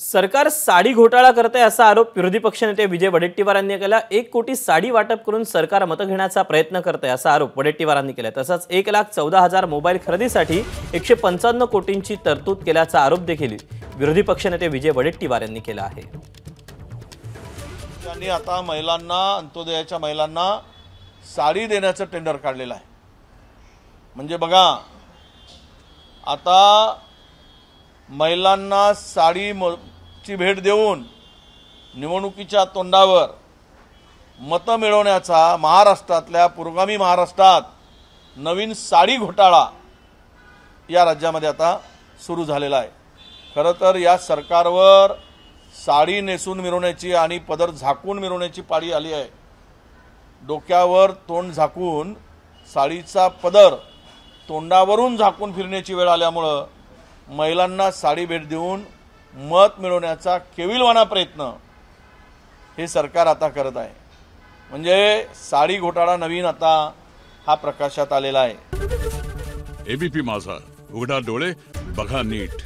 सरकार साडी घोटाळा करते असा आरोप विरोधी पक्षनेते विजय वडेट्टीवार यांनी केला। 1 कोटी साडी वाटप करून सरकार मतं घेण्याचा प्रयत्न करते असा आरोप वडेट्टीवार यांनी केला। तसंच 1,14,000 मोबाईल खरेदीसाठी 155 कोटींची तरतूद केल्याचा आरोप देखील विरोधी पक्षनेते विजय वडेट्टीवार यांनी केला आहे। त्यांनी आता महिलांना, अंत्योदयाच्या महिलांना साडी देण्याचं टेंडर काढलेलं आहे। म्हणजे बघा, आता महिलांना साडीची भेट देऊन निवडणुकीच्या तोंडावर मतं मिळवण्याचा महाराष्ट्रातल्या पुरोगामी महाराष्ट्रात नवीन साडी घोटाळा या राज्यामध्ये आता सुरू झालेला आहे। खरं तर या सरकारवर साडी नेसून मिरवण्याची आणि पदर झाकून मिरवण्याची पाळी आली आहे। डोक्यावर तोंड झाकून साडीचा पदर तोंडावरून झाकून फिरण्याची वेळ आल्यामुळं महिलांना साडी भेट देऊन मत मिळवण्याचा केविलवाणा प्रयत्न हे सरकार आता करत आहे। म्हणजे साडी घोटाळा नवीन आता हा प्रकाशात आलेला आहे। एबीपी माझा, उघडा डोळे बघा नीट।